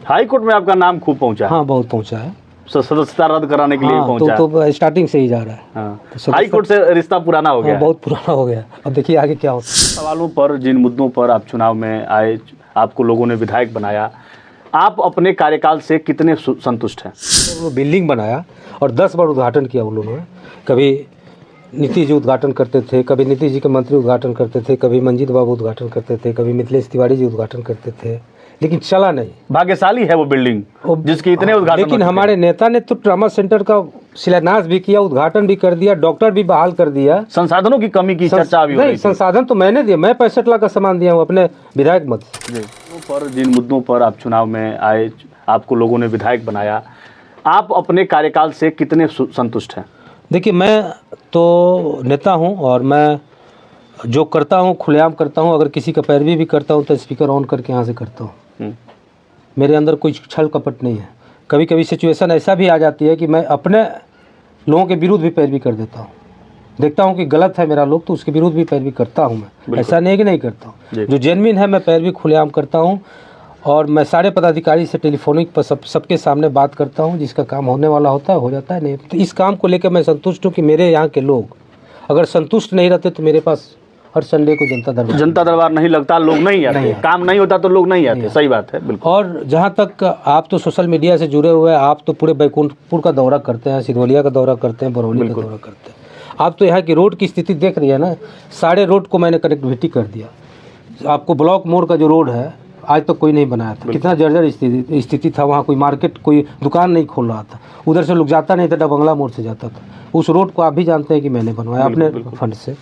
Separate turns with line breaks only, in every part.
High court में आपका नाम खूब पहुंचा है।
हाँ, बहुत पहुंचा है।
सदस्यता रद्द कराने के लिए
हाँ,
पहुंचा
तो स्टार्टिंग से ही जा रहा है।
हाँ।
तो
हाई कोर्ट से रिश्ता पुराना हो गया है।
बहुत पुराना हो गया। अब देखिए आगे क्या होता है।
सवालों पर, जिन मुद्दों पर आप चुनाव में आए, आपको लोगों ने विधायक बनाया, आप अपने कार्यकाल से कितने संतुष्ट हैं?
वो बिल्डिंग बनाया और 10 बार उद्घाटन किया उन लोगों ने। कभी नीतीश जी उद्घाटन करते थे, कभी नीतीश जी के मंत्री उद्घाटन करते थे, कभी मंजीत बाबू उद्घाटन करते थे, कभी मिथिलेश तिवारी जी उद्घाटन करते थे, लेकिन चला नहीं।
भाग्यशाली है वो बिल्डिंग जिसके इतने उद्घाटन।
लेकिन हमारे नेता ने तो ट्रामा सेंटर का शिलान्यास भी किया, उद्घाटन भी कर दिया, डॉक्टर भी बहाल कर दिया।
संसाधनों की कमी की चर्चा भी हो रही थी।
संसाधन तो मैंने दिया, मैं 65 लाख का सामान दिया हूँ अपने विधायक मत से।
पर जिन मुद्दों पर आप चुनाव में आए, आपको लोगों ने विधायक बनाया, आप अपने कार्यकाल से कितने संतुष्ट हैं?
देखिए, मैं तो नेता हूं और मैं जो करता हूं खुलेआम करता हूं। अगर किसी का पैरवी भी करता हूं तो स्पीकर ऑन करके यहाँ से करता हूं। मेरे अंदर कोई छल कपट नहीं है। कभी कभी सिचुएशन ऐसा भी आ जाती है कि मैं अपने लोगों के विरुद्ध भी पैरवी कर देता हूँ। देखता हूँ कि गलत है मेरा लोग, तो उसके विरुद्ध भी पैरवी करता हूँ मैं। ऐसा नहीं है कि नहीं करता हूँ। जो जेन्युइन है मैं पैरवी खुलेआम करता हूँ। और मैं सारे पदाधिकारी से टेलीफोनिक पर सबके सामने बात करता हूँ। जिसका काम होने वाला होता है हो जाता है, नहीं तो इस काम को लेकर मैं संतुष्ट हूँ कि मेरे यहाँ के लोग अगर संतुष्ट नहीं रहते तो मेरे पास हर संडे को जनता दरबार
नहीं लगता, लोग नहीं आते। काम नहीं होता तो लोग नहीं आते। सही बात है, बिल्कुल।
और जहाँ तक आप तो सोशल मीडिया से जुड़े हुए हैं, आप तो पूरे बैकुंठपुर का दौरा करते हैं, सिरवलिया का दौरा करते हैं, बरौनी का दौरा करते हैं। आप तो यहाँ की रोड की स्थिति देख रही है ना। सारे रोड को मैंने कनेक्टिविटी कर दिया। आपको ब्लॉक मोड़ का जो रोड है आज तक तो कोई नहीं बनाया था। कितना जर्जर स्थिति था। वहाँ कोई मार्केट, कोई दुकान नहीं खोल रहा था। उधर से लोग जाता नहीं था, डबंगला मोड़ से जाता था। उस रोड को आप भी जानते हैं कि मैंने बनवाया अपने फंड से।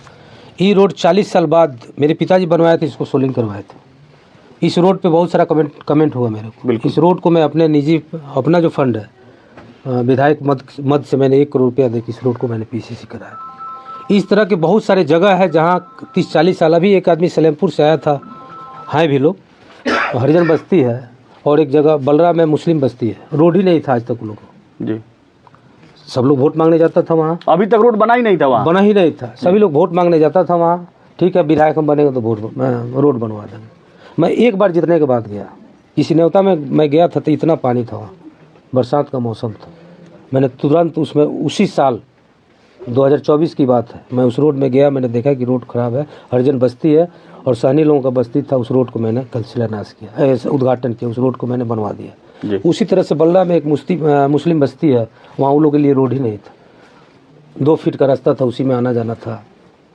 ये रोड 40 साल बाद मेरे पिताजी बनवाए थे, इसको सोलिंग करवाए थे। इस रोड पे बहुत सारा कमेंट हुआ मेरे को। इस रोड को मैं अपने निजी, अपना जो फंड है विधायक मद से मैंने 1 करोड़ रुपया देकर इस रोड को मैंने पीसीसी कराया। इस तरह के बहुत सारे जगह है जहाँ 30-40 साल। अभी एक आदमी सलेमपुर से आया था, हैं भी लोग, हरिजन बस्ती है, और एक जगह बलरा में मुस्लिम बस्ती है। रोड ही नहीं था आज तक लोगों जी। सब लोग वोट मांगने जाता था वहाँ।
अभी तक रोड बना ही नहीं था वहाँ।
बना ही नहीं था। सभी लोग वोट मांगने जाता था वहाँ। ठीक है, विधायक हम बनेगा तो रोड बनवा देंगे। मैं एक बार जीतने के बाद गया, इसी न्योता में मैं गया था तो इतना पानी था वहाँ, बरसात का मौसम था। मैंने तुरंत उसमें उसी साल 2024 की बात है, मैं उस रोड में गया। मैंने देखा कि रोड ख़राब है, हरिजन बस्ती है और सहनी लोगों का बस्ती था। उस रोड को मैंने कल शिलान्यास किया, उद्घाटन किया, उस रोड को मैंने बनवा दिया। उसी तरह से बल्ला में एक मुस्लिम बस्ती है, वहाँ उन लोगों के लिए रोड ही नहीं था। 2 फीट का रास्ता था, उसी में आना जाना था।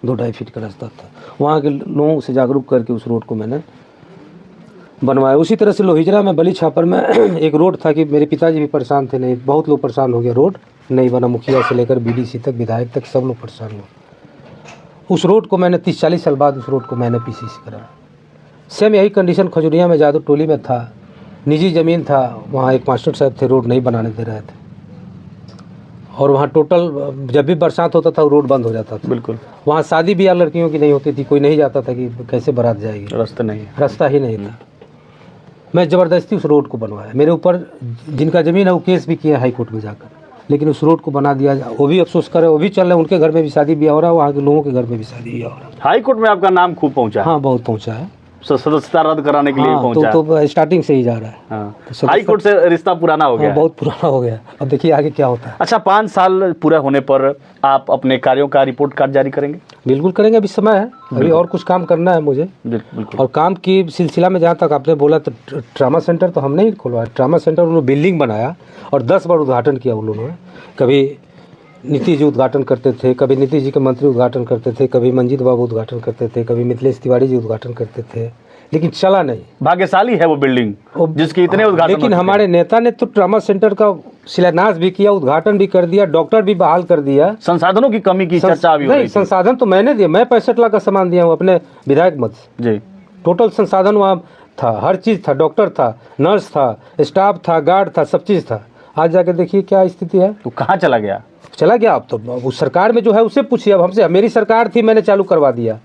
2-2.5 फीट का रास्ता था। वहाँ के लोगों से जागरूक करके उस रोड को मैंने बनवाया। उसी तरह से लोहिजरा में बली छापर में एक रोड था कि मेरे पिताजी भी परेशान थे, नहीं बहुत लोग परेशान हो गया, रोड नहीं बना। मुखिया से लेकर बीडीसी तक, विधायक तक, सब लोग परेशान हुए। उस रोड को मैंने 30-40 साल बाद उस रोड को मैंने पीसीसी कराया। सेम यही कंडीशन खजुरिया में जादू टोली में था। निजी ज़मीन था, वहाँ एक मास्टर साहब थे, रोड नहीं बनाने दे रहे थे। और वहाँ टोटल जब भी बरसात होता था रोड बंद हो जाता था।
बिल्कुल।
वहाँ शादी ब्याह लड़कियों की नहीं होती थी, कोई नहीं जाता था कि कैसे बारात जाएगी, रास्ता ही नहीं था। मैं ज़बरदस्ती उस रोड को बनवाया। मेरे ऊपर जिनका ज़मीन है वो केस भी किया हाई कोर्ट में जाकर, लेकिन उस रोड को बना दिया। वो भी अफसोस करे, वो भी चल रहे हैं, उनके घर में भी शादी ब्याह हो रहा है, वहाँ के लोगों के घर में भी शादी ब्याह हो रहा है।
हाई कोर्ट में आपका नाम खूब पहुँचा।
हाँ, बहुत पहुँचा है।
सदस्यता रद्द कराने के लिए पहुंचा।
तो स्टार्टिंग से ही जा रहा है।
तो हाई कोर्ट से रिश्ता पुराना हो गया।
बहुत पुराना हो गया। अब देखिए आगे क्या होता है।
अच्छा, 5 साल पूरा होने पर आप अपने कार्यों का रिपोर्ट कार्ड जारी करेंगे?
बिल्कुल करेंगे, अभी समय है, अभी और कुछ काम करना है मुझे। और काम की सिलसिला में जहाँ तक आपने बोला तो ट्रामा सेंटर तो हमने ही खुलवाया। ट्रामा सेंटर उन्होंने बिल्डिंग बनाया और 10 बार उद्घाटन किया उन लोगों ने। कभी नीतीश जी उद्घाटन करते थे, कभी नीतीश जी के मंत्री उद्घाटन करते थे, कभी मंजीत बाबू उद्घाटन करते थे, कभी मिथिलेश तिवारी जी उद्घाटन करते थे, लेकिन चला नहीं।
भाग्यशाली है वो बिल्डिंग जिसके इतने उद्घाटन।
लेकिन हमारे नेता ने तो ट्रामा सेंटर का शिलान्यास भी किया, उद्घाटन भी कर दिया, डॉक्टर भी बहाल कर दिया।
संसाधनों की कमी की चर्चा भी हो रही थी।
संसाधन तो मैंने दिया, मैं 65 लाख का सामान दिया हूँ अपने विधायक मत से जी। टोटल संसाधन वहाँ था, हर चीज़ था, डॉक्टर था, नर्स था, स्टाफ था, गार्ड था, सब चीज़ था। आज जाके देखिए क्या स्थिति है।
तो कहाँ चला गया?
अब तो उस सरकार में जो है उससे पूछिए। अब हमसे, मेरी सरकार थी, मैंने चालू करवा दिया।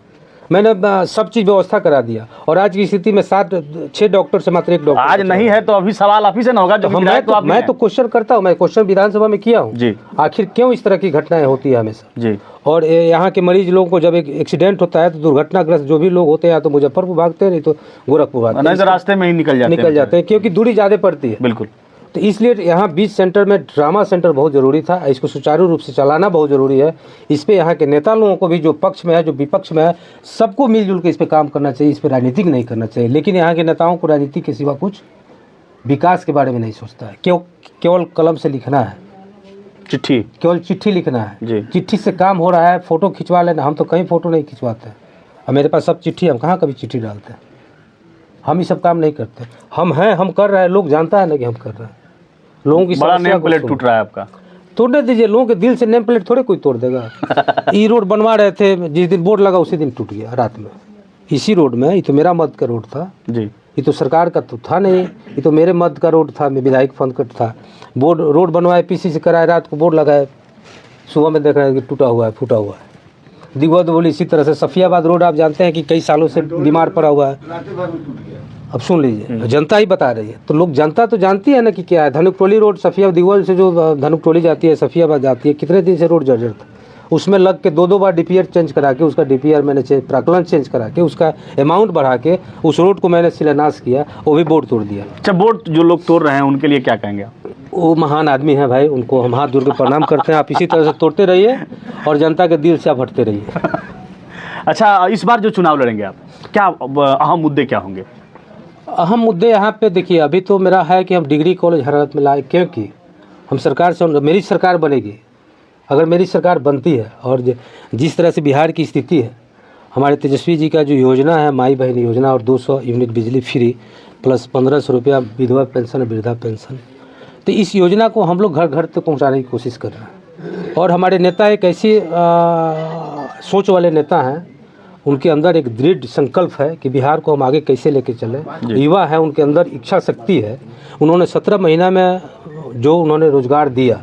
मैंने सब चीज़ व्यवस्था करा दिया, और आज की स्थिति में 6 डॉक्टर से मात्र 1 डॉक्टर
आज नहीं है तो अभी सवाल आप ही से ना होगा, जो विधायक तो आप ही
मैं
हैं।
तो क्वेश्चन करता हूँ, मैं क्वेश्चन विधानसभा में किया हूँ
जी
आखिर क्यों इस तरह की घटनाएं होती है हमेशा।
जी
और यहाँ के मरीज लोगों को जब एक एक्सीडेंट होता है तो दुर्घटनाग्रस्त जो भी लोग होते हैं या तो मुजफ्फरपुर भागते हैं, नहीं तो गोरखपुर भागते
नहीं तो रास्ते में ही निकल जाते
हैं क्योंकि दूरी ज़्यादा पड़ती है।
बिल्कुल।
तो इसलिए यहाँ बीच सेंटर में ट्रामा सेंटर बहुत ज़रूरी था, इसको सुचारू रूप से चलाना बहुत ज़रूरी है। इस पे यहाँ के नेता लोगों को भी, जो पक्ष में है जो विपक्ष में है, सबको मिलजुल के इस पे काम करना चाहिए, इस पे राजनीतिक नहीं करना चाहिए। लेकिन यहाँ के नेताओं को राजनीति के सिवा कुछ विकास के बारे में नहीं सोचता है, केवल कलम से लिखना है,
चिट्ठी,
केवल चिट्ठी लिखना है
जी।
चिट्ठी से काम हो रहा है, फ़ोटो खिंचवा लेना। हम तो कहीं फ़ोटो नहीं खिंचवाते हैं, और मेरे पास सब चिट्ठी, हम कहाँ कभी चिट्ठी डालते हैं, हम ये सब काम नहीं करते। हम हैं, हम कर रहे हैं, लोग जानता है ना कि हम कर रहे हैं। लोगों की
बड़ा
समस्या
नेम
को
प्लेट
सुनो।
टूट रहा है आपका।
तोड़ने दीजिए, लोगों के दिल से नेम प्लेट थोड़े कोई तोड़ देगा। ई रोड बनवा रहे थे, जिस दिन बोर्ड लगा उसी दिन टूट गया रात में। इसी रोड में, ये तो मेरा मद का रोड था
जी।
ये तो सरकार का तो था नहीं, ये तो मेरे मद का रोड था, मैं विधायक फंड का था। बोर्ड रोड बनवाए, पीसी से कराए, रात को बोर्ड लगाए, सुबह में देख रहे हैं कि टूटा हुआ है, फूटा हुआ है। दिगवा बोली इसी तरह से। सफियाबाद रोड आप जानते हैं कि कई सालों से बीमार पड़ा हुआ है। अब सुन लीजिए, जनता ही बता रही है, तो लोग, जनता तो जानती है ना कि क्या है। धनुकटोली रोड सफिया दिगवल से जो धनुकटोली जाती है, सफियाबाद जाती है, कितने दिन से रोड जर्जर था। उसमें लग के 2 बार डीपीआर चेंज करा के, उसका डीपीआर मैंने प्राकलन चेंज करा के, उसका अमाउंट बढ़ा के उस रोड को मैंने शिलान्यास किया, वो भी बोर्ड तोड़ दिया।
अच्छा, बोर्ड जो लोग तोड़ रहे हैं उनके लिए क्या कहेंगे आप?
वो महान आदमी है भाई, उनको हम हाथ जोड़ के प्रणाम करते हैं। आप इसी तरह से तोड़ते रहिए और जनता के दिल से आप हटते रहिए।
अच्छा, इस बार जो चुनाव लड़ेंगे आप, क्या अहम मुद्दे क्या होंगे?
अहम मुद्दे यहाँ पे देखिए, अभी तो मेरा है कि हम डिग्री कॉलेज हर हालत में लाए, क्योंकि हम सरकार से, मेरी सरकार बनेगी, अगर मेरी सरकार बनती है और जिस तरह से बिहार की स्थिति है, हमारे तेजस्वी जी का जो योजना है, माई बहन योजना, और 200 यूनिट बिजली फ्री प्लस 1500 रुपया विधवा पेंशन और वृद्धा पेंशन, तो इस योजना को हम लोग घर घर तक पहुँचाने की कोशिश कर रहे हैं। और हमारे नेता एक ऐसी सोच वाले नेता हैं, उनके अंदर एक दृढ़ संकल्प है कि बिहार को हम आगे कैसे लेके चलें। युवा है, उनके अंदर इच्छा शक्ति है। उन्होंने 17 महीना में जो उन्होंने रोजगार दिया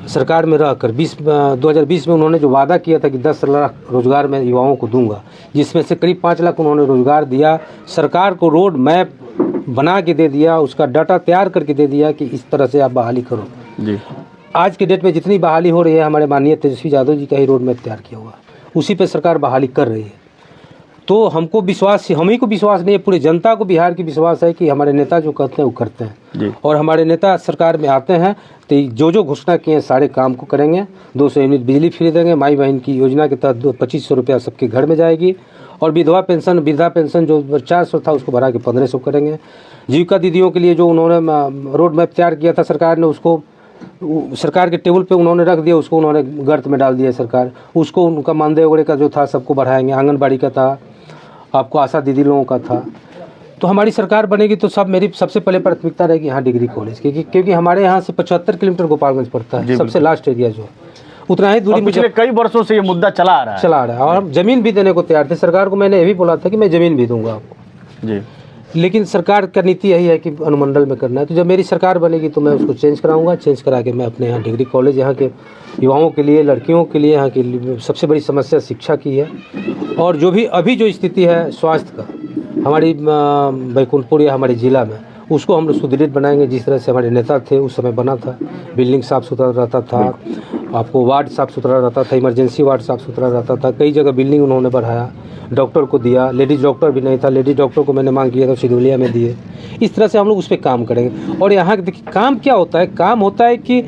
सरकार में रहकर, 2020 में उन्होंने जो वादा किया था कि 10 लाख रोजगार मैं युवाओं को दूंगा, जिसमें से करीब 5 लाख उन्होंने रोजगार दिया। सरकार को रोड मैप बना के दे दिया, उसका डाटा तैयार करके दे दिया कि इस तरह से आप बहाली करो
जी।
आज के डेट में जितनी बहाली हो रही है, हमारे माननीय तेजस्वी यादव जी का ही रोड मैप तैयार किया हुआ है, उसी पे सरकार बहाली कर रही है। तो हमको विश्वास, हम ही को विश्वास नहीं है, पूरी जनता को बिहार की विश्वास है कि हमारे नेता जो कहते हैं वो करते हैं
जी।
और हमारे नेता सरकार में आते हैं तो जो घोषणा किए हैं सारे काम को करेंगे। 200 यूनिट बिजली फ्री देंगे, माई बहन की योजना के तहत 2500 रुपया सबके घर में जाएगी, और विधवा पेंशन, वृद्धा पेंशन जो 400 था उसको बढ़ा के 1500 करेंगे। जीविका दीदियों के लिए जो उन्होंने रोड मैप तैयार किया था सरकार ने, उसको सरकार के टेबल पे उन्होंने रख दिया, उसको उन्होंने गर्त में डाल दिया सरकार। उसको उनका मानदेय वगैरह का जो था सबको बढ़ाएंगे, आंगनबाड़ी का था, आपको आशा दीदी लोगों का था। तो हमारी सरकार बनेगी तो सब, मेरी सबसे पहले प्राथमिकता रहेगी यहाँ डिग्री कॉलेज की, क्योंकि हमारे यहाँ से 75 किलोमीटर गोपालगंज पड़ता है, सबसे लास्ट एरिया जो उतना ही दूरी।
पिछले कई वर्षों से ये मुद्दा चला आ रहा है
और हम जमीन भी देने को तैयार थे सरकार को। मैंने ये भी बोला था कि मैं ज़मीन भी दूंगा आपको
जी,
लेकिन सरकार का नीति यही है कि अनुमंडल में करना है। तो जब मेरी सरकार बनेगी तो मैं उसको चेंज कराऊंगा, चेंज करा के मैं अपने यहाँ डिग्री कॉलेज, यहाँ के युवाओं के लिए, लड़कियों के लिए, यहाँ की सबसे बड़ी समस्या शिक्षा की है। और जो भी अभी जो स्थिति है स्वास्थ्य का हमारी बैकुंठपुर या हमारे ज़िला में, उसको हम लोग सुदृढ़ बनाएंगे। जिस तरह से हमारे नेता थे उस समय बना था, बिल्डिंग साफ़ सुथरा रहता था, आपको वार्ड साफ़ सुथरा रहता था, इमरजेंसी वार्ड साफ़ सुथरा रहता था, कई जगह बिल्डिंग उन्होंने बढ़ाया, डॉक्टर को दिया, लेडीज़ डॉक्टर भी नहीं था, लेडीज़ डॉक्टर को मैंने मांग किया था, सिधौलिया में दिए। इस तरह से हम लोग उस पर काम करेंगे। और यहाँ देखिए काम क्या होता है, काम होता है कि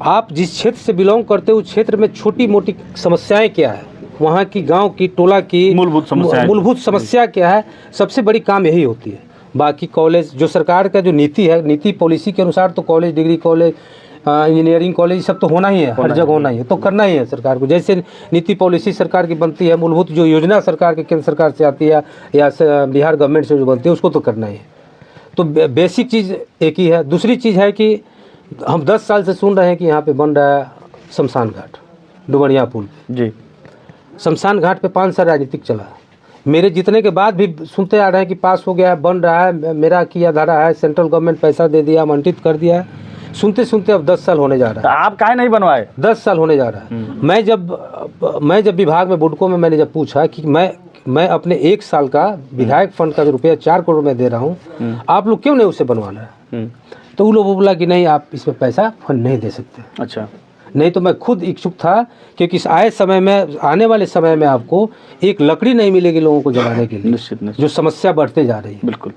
आप जिस क्षेत्र से बिलोंग करते हो उस क्षेत्र में छोटी मोटी समस्याएं क्या है, वहाँ की गांव की, टोला की मूलभूत समस्या क्या है, सबसे बड़ी काम यही होती है। बाकी कॉलेज जो सरकार का जो नीति है, नीति पॉलिसी के अनुसार तो college, degree college, engineering college सब तो होना ही है, हर जगह होना ही है, तो करना ही है सरकार को। जैसे नीति पॉलिसी सरकार की बनती है, मूलभूत जो योजना सरकार के केंद्र सरकार से आती है या बिहार गवर्नमेंट से जो बनती है, उसको तो करना ही है। तो बेसिक चीज़ एक ही है। दूसरी चीज़ है कि हम 10 साल से सुन रहे हैं कि यहाँ पे बन रहा है शमशान घाट, डुमरिया पुल
जी।
शमशान घाट पे 5 साल राजनीतिक चला है। मेरे जीतने के बाद भी सुनते आ रहे हैं कि पास हो गया है, बन रहा है, मेरा किया धारा है, सेंट्रल गवर्नमेंट पैसा दे दिया, आवंटित कर दिया है। सुनते सुनते अब 10 साल होने जा रहा
तो
है।
आप काहे नहीं बनवाए?
10 साल होने जा रहा है। मैं जब विभाग में बुडको में मैंने जब पूछा कि मैं अपने 1 साल का विधायक फंड का रुपया 4 करोड़ में दे रहा हूँ, आप लोग क्यों नहीं उसे बनवाना है? तो वो लोग बोला कि नहीं, आप इसमें पैसा फंड नहीं दे सकते।
अच्छा।
नहीं तो मैं खुद इच्छुक था, क्योंकि इस आने वाले समय में आपको एक लकड़ी नहीं मिलेगी लोगों को जलाने के लिए,
निश्चित
जो समस्या बढ़ते जा रही है।
बिल्कुल।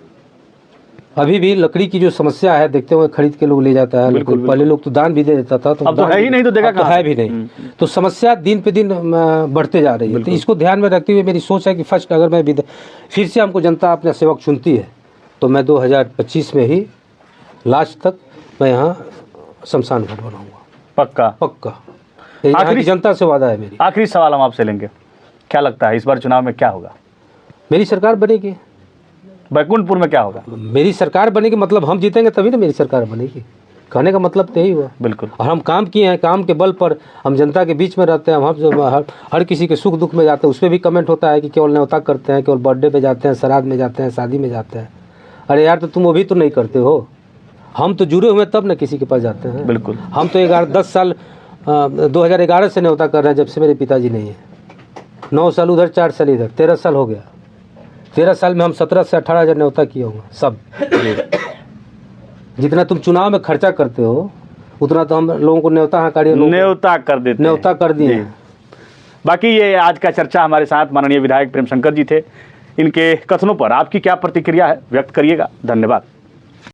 अभी भी लकड़ी की जो समस्या है, देखते हुए खरीद के लोग ले जाता है।
बिल्कुल,
पहले लोग तो दान भी दे देता था,
अब तो है ही नहीं, तो देगा
तो है भी नहीं। तो समस्या दिन पे दिन बढ़ते जा रही है। तो इसको ध्यान में रखते हुए मेरी सोच है कि फर्स्ट अगर मैं फिर से हमको जनता अपना सेवक चुनती है तो मैं 2025 में ही लास्ट तक मैं यहाँ शमशान घाट बनाऊंगा। पक्का यहाँ की जनता से वादा है मेरी।
आखिरी सवाल हम आपसे लेंगे, क्या लगता है इस बार चुनाव में क्या होगा?
मेरी सरकार बनेगी।
बैकुंठपुर में क्या होगा?
मेरी सरकार बनेगी, मतलब हम जीतेंगे तभी ना मेरी सरकार बनेगी। कहने का मतलब तो यही हुआ।
बिल्कुल।
और हम काम किए हैं, काम के बल पर हम जनता के बीच में रहते हैं। हम जब हर किसी के सुख दुख में जाते हैं, उस पर भी कमेंट होता है कि केवल न्योता करते हैं, केवल बर्थडे पे जाते हैं, श्राद्ध में जाते हैं, शादी में जाते हैं। अरे यार, तो तुम वो भी तो नहीं करते हो। हम तो जुड़े हुए तब ना किसी के पास जाते हैं।
बिल्कुल।
हम तो 10 साल 2011 से न्योता कर रहे हैं, जब से मेरे पिताजी नहीं है। 9 साल उधर, 4 साल इधर, 13 साल हो गया। 13 साल में हम 17 से 18 हज़ार न्योता किए होंगे सब। जितना तुम चुनाव में खर्चा करते हो उतना तो हम लोगों को न्योता कर दिए।
बाकी ये आज का चर्चा हमारे साथ माननीय विधायक प्रेम शंकर जी थे। इनके कथनों पर आपकी क्या प्रतिक्रिया है, व्यक्त करिएगा। धन्यवाद।